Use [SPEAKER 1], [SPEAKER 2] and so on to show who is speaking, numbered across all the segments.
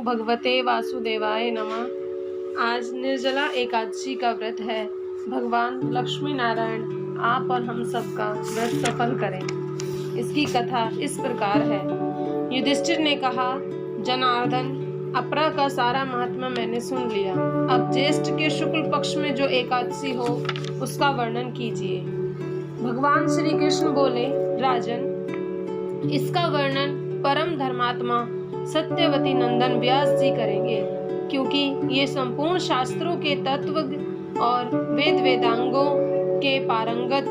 [SPEAKER 1] भगवते वासुदेवाय नमः। आज निर्जला एकादशी का व्रत है। भगवान लक्ष्मी नारायण आप और हम सबका व्रत सफल करें। इसकी कथा इस प्रकार है। युधिष्ठिर ने कहा, जनार्दन, अपरा का सारा महात्मा मैंने सुन लिया। अब ज्येष्ठ के शुक्ल पक्ष में जो एकादशी हो उसका वर्णन कीजिए। भगवान श्री कृष्ण बोले, राजन, इसका वर्णन परम धर्मात्मा सत्यवती नंदन व्यास जी करेंगे, क्योंकि ये संपूर्ण शास्त्रों के तत्वज्ञ और वेद वेदांगों के पारंगत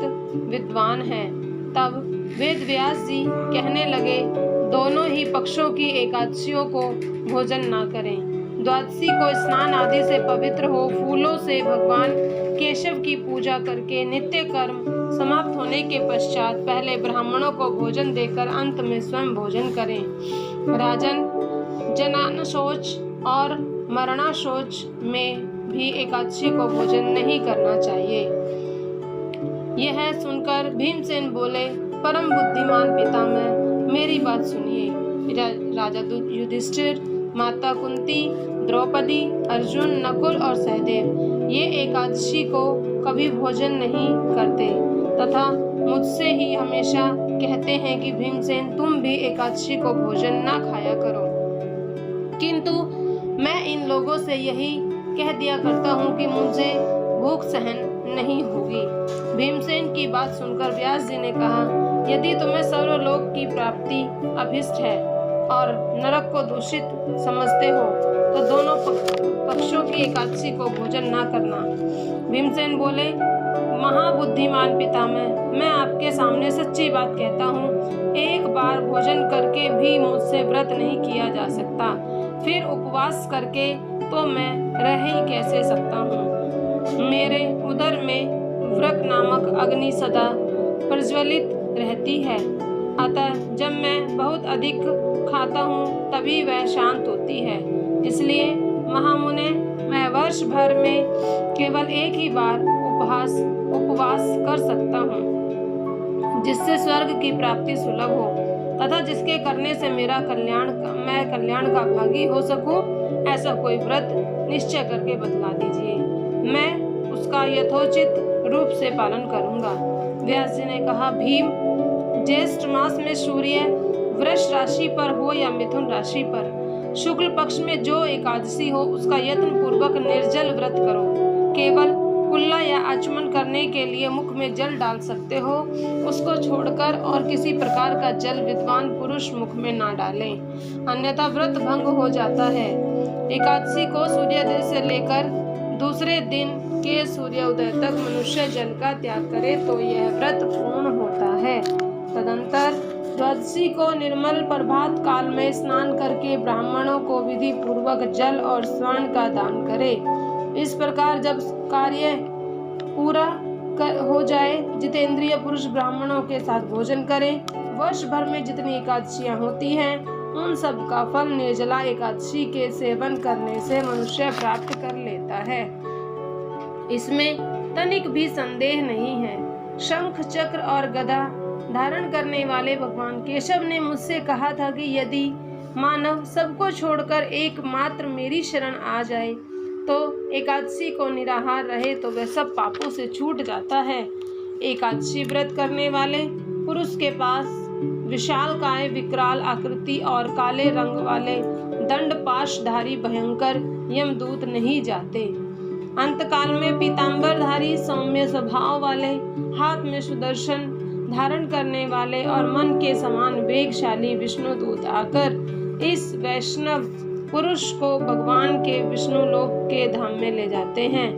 [SPEAKER 1] विद्वान हैं। तब वेद व्यास जी कहने लगे, दोनों ही पक्षों की एकादशियों को भोजन न करें। द्वादशी को स्नान आदि से पवित्र हो फूलों से भगवान केशव की पूजा करके नित्य कर्म समाप्त होने के पश्चात पहले ब्राह्मणों को भोजन देकर अंत में स्वयं भोजन करें। राजन, जनान शौच और मरणा शौच में भी एकादशी को भोजन नहीं करना चाहिए। यह सुनकर भीमसेन बोले, परम बुद्धिमान पितामह, मेरी बात सुनिए। राजा युधिष्ठिर, माता कुंती, द्रौपदी, अर्जुन, नकुल और सहदेव ये एकादशी को कभी भोजन नहीं करते तथा मुझसे ही हमेशा कहते हैं कि भीमसेन, तुम भी एकादशी को भोजन ना खाया करो। किंतु मैं इन लोगों से यही कह दिया करता हूँ कि मुझे भूख सहन नहीं होगी। भीमसेन की बात सुनकर व्यास जी ने कहा, यदि तुम्हें सर्वलोक की प्राप्ति अभिष्ट है और नरक को दूषित समझते हो तो दोनों पक्षों की एकादशी को भोजन ना करना। भीमसेन बोले, महाबुद्धिमान पितामह, मैं आपके सामने सच्ची बात कहता हूँ, एक बार भोजन करके भी मुझसे व्रत नहीं किया जा सकता, फिर उपवास करके तो मैं रह ही कैसे सकता हूँ। मेरे उदर में व्रक नामक अग्नि सदा प्रज्वलित रहती है, अतः जब मैं बहुत अधिक खाता हूँ तभी वह शांत होती है। इसलिए महामुने, मैं वर्ष भर में केवल एक ही बार उपवास कर सकता हूँ, जिससे स्वर्ग की प्राप्ति सुलभ हो तथा जिसके करने से मैं कल्याण का भागी हो सकूं, ऐसा कोई व्रत निश्चय करके बतला दीजिए, मैं उसका यथोचित रूप से पालन करूंगा। व्यास जी ने कहा, भीम, ज्येष्ठ मास में सूर्य वृष राशि पर हो या मिथुन राशि पर शुक्ल पक्ष में जो एकादशी हो उसका यत्न पूर्वक निर्जल व्रत करो। केवल कुल्ला या आचमन करने के लिए मुख में जल डाल सकते हो, उसको छोड़कर और किसी प्रकार का जल विद्वान पुरुष मुख में ना डालें, अन्यथा व्रत भंग हो जाता है। एकादशी को सूर्योदय से लेकर दूसरे दिन के सूर्योदय तक मनुष्य जल का त्याग करे तो यह व्रत पूर्ण होता है। तदंतर द्वादशी को निर्मल प्रभात काल में स्नान करके ब्राह्मणों को विधि पूर्वक जल और स्वर्ण का दान करे। इस प्रकार जब कार्य पूरा हो जाए, जितेंद्रिय पुरुष ब्राह्मणों के साथ भोजन करें। वर्ष भर में जितनी एकादशियां होती हैं उन सब का फल निर्जला एकादशी के सेवन करने से मनुष्य प्राप्त कर लेता है, इसमें तनिक भी संदेह नहीं है। शंख, चक्र और गदा धारण करने वाले भगवान केशव ने मुझसे कहा था कि यदि मानव सबको छोड़कर एकमात्र मेरी शरण आ जाए तो एकादशी को निराहार रहे तो वह सब पापों से छूट जाता है। एकादशी व्रत करने वाले पुरुष के पास विशालकाय, विकराल आकृति और काले रंग वाले दंड पाशधारी भयंकर यमदूत नहीं जाते। अंतकाल में पीतांबरधारी सौम्य स्वभाव वाले, हाथ में सुदर्शन धारण करने वाले और मन के समान वेगशाली विष्णुदूत आकर इस वैष्णव पुरुष को भगवान के विष्णु लोक के धाम में ले जाते हैं।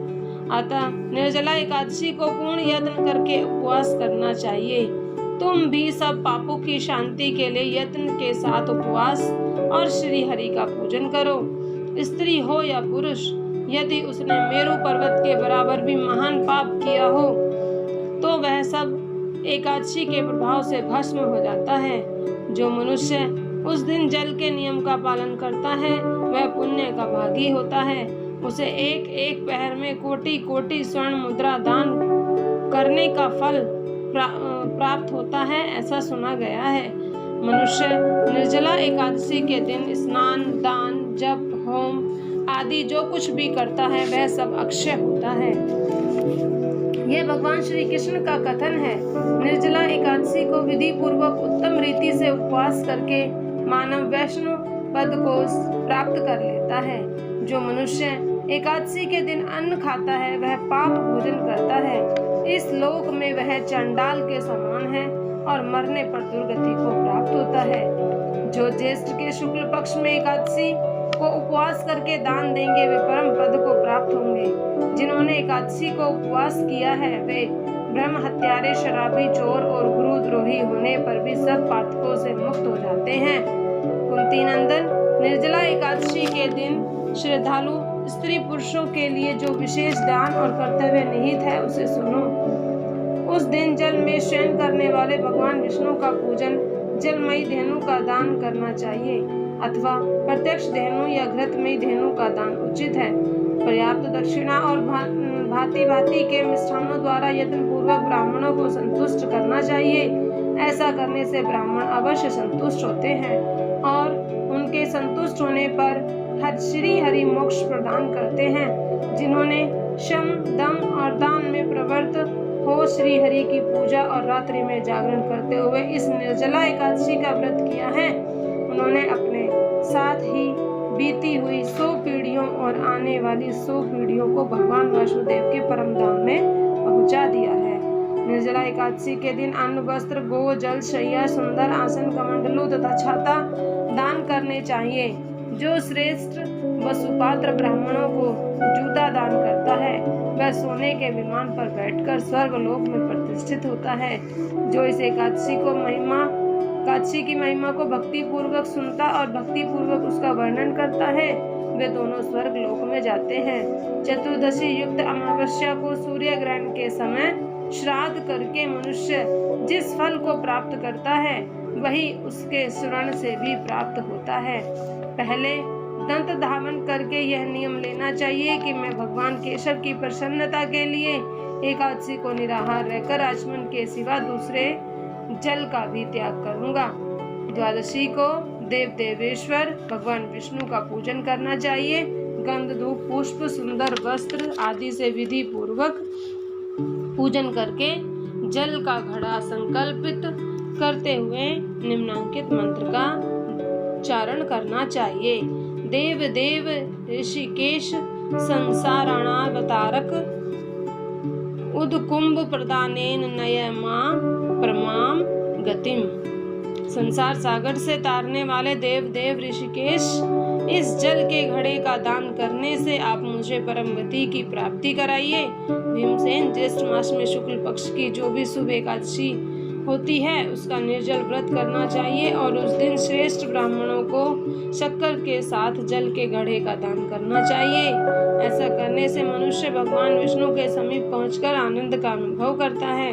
[SPEAKER 1] अतः निर्जला एकादशी को पूर्ण यत्न करके उपवास करना चाहिए। तुम भी सब पापों की शांति के लिए यत्न के साथ उपवास और श्री हरि का पूजन करो। स्त्री हो या पुरुष, यदि उसने मेरु पर्वत के बराबर भी महान पाप किया हो तो वह सब एकादशी के प्रभाव से भस्म हो जाता है। जो मनुष्य उस दिन जल के नियम का पालन करता है वह पुण्य का भागी होता है। उसे एक एक पहर में कोटि कोटि स्वर्ण मुद्रा दान करने का फल प्राप्त होता है, ऐसा सुना गया है। मनुष्य निर्जला एकादशी के दिन स्नान, दान, जप, होम आदि जो कुछ भी करता है वह सब अक्षय होता है। यह भगवान श्री कृष्ण का कथन है। निर्जला एकादशी को विधि पूर्वक उत्तम रीति से उपवास करके मानव वैष्णव पद को प्राप्त कर लेता है। जो मनुष्य एकादशी के दिन अन्न खाता है वह पाप भोजन करता है। इस लोक में वह चंडाल के समान है और मरने पर दुर्गति को प्राप्त होता है। जो ज्येष्ठ के शुक्ल पक्ष में एकादशी को उपवास करके दान देंगे वे परम पद को प्राप्त होंगे। जिन्होंने एकादशी को उपवास किया है वे ब्रह्म हत्यारे, शराबी, चोर और गुरुद्रोही होने पर भी सब पातकों से मुक्त हो जाते हैं। कुंती नंदन, निर्जला एकादशी के दिन श्रद्धालु स्त्री पुरुषों के लिए जो विशेष दान और कर्तव्य निहित है उसे सुनो। उस दिन जल में शयन करने वाले भगवान विष्णु का पूजन जलमयी धेनु का दान करना चाहिए अथवा प्रत्यक्ष धेनु या घृतमयी धेनु का दान उचित है। पर्याप्त दक्षिणा और भांति भांति के मिष्ठानों द्वारा यत्न पूर्वक ब्राह्मणों को संतुष्ट करना चाहिए। ऐसा करने से ब्राह्मण अवश्य संतुष्ट होते हैं और उनके संतुष्ट होने पर श्री हरि मोक्ष प्रदान करते हैं। जिन्होंने शम, दम और दान में प्रवृत्त हो श्री हरि की पूजा और रात्रि में जागरण करते हुए इस निर्जला एकादशी का व्रत किया है, उन्होंने अपने साथ ही बीती हुई 100 पीढ़ियों और आने वाली 100 पीढ़ियों को भगवान वासुदेव के परम धाम में पहुंचा दिया है। निर्जला एकादशी के दिन अन्न, वस्त्र, गो, जल, शैया, सुंदर आसन, कमंडलू तथा छाता दान करने चाहिए। जो श्रेष्ठ वसुपात्र ब्राह्मणों को जूता दान करता है वह सोने के विमान पर बैठकर स्वर्ग लोक में प्रतिष्ठित होता है। जो इस एकादशी की महिमा को भक्ति पूर्वक सुनता और भक्ति पूर्वक उसका वर्णन करता है वे दोनों स्वर्ग लोक में जाते हैं। चतुर्दशी युक्त अमावस्या को सूर्य ग्रहण के समय श्राद्ध करके मनुष्य जिस फल को प्राप्त करता है वही उसके श्रवण से भी प्राप्त होता है। पहले दंत धावन करके यह नियम लेना चाहिए कि मैं भगवान केशव की प्रसन्नता के लिए एकादशी को निराहार रहकर आचमन के सिवा दूसरे जल का भी त्याग करूंगा। द्वादशी को देव देवेश्वर भगवान विष्णु का पूजन करना चाहिए। गंध, धूप, पुष्प, सुंदर वस्त्र आदि से विधि पूर्वक पूजन करके जल का घड़ा संकल्पित करते हुए निम्नांकित मंत्र का उच्चारण करना चाहिए। देव देव ऋषिकेश संसाराणावतारक उदकुंभ प्रदानेन नयमा प्रमाम गतिम। संसार सागर से तारने वाले देव देव ऋषिकेश, इस जल के घड़े का दान करने से आप मुझे परम गति की प्राप्ति कराइए। भीमसेन, ज्येष्ठ मास में शुक्ल पक्ष की जो भी शुभ एकादशी होती है उसका निर्जल व्रत करना चाहिए और उस दिन श्रेष्ठ ब्राह्मणों को शक्कर के साथ जल के घड़े का दान करना चाहिए। ऐसा करने से मनुष्य भगवान विष्णु के समीप पहुंचकर आनंद का अनुभव करता है।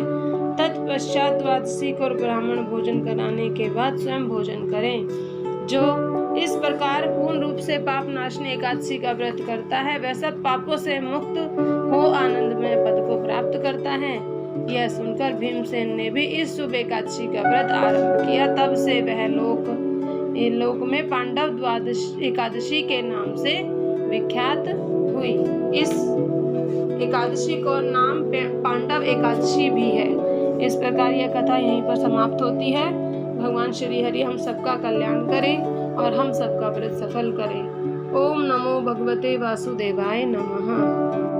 [SPEAKER 1] तत्पश्चात द्वादशी को ब्राह्मण भोजन कराने के बाद स्वयं भोजन करें। जो इस प्रकार पूर्ण रूप से पाप नाशनी एकादशी का व्रत करता है वह सब पापों से मुक्त हो आनंदमय पद को प्राप्त करता है। यह सुनकर भीमसेन ने भी इस शुभ एकादशी का व्रत आरंभ किया। तब से वह लोक में पांडव द्वादशी एकादशी के नाम से विख्यात हुई। इस एकादशी को नाम पांडव एकादशी भी है। इस प्रकार यह कथा यहीं पर समाप्त होती है। भगवान श्री हरि हम सबका कल्याण करें और हम सबका व्रत सफल करें। ओम नमो भगवते वासुदेवाय नमः।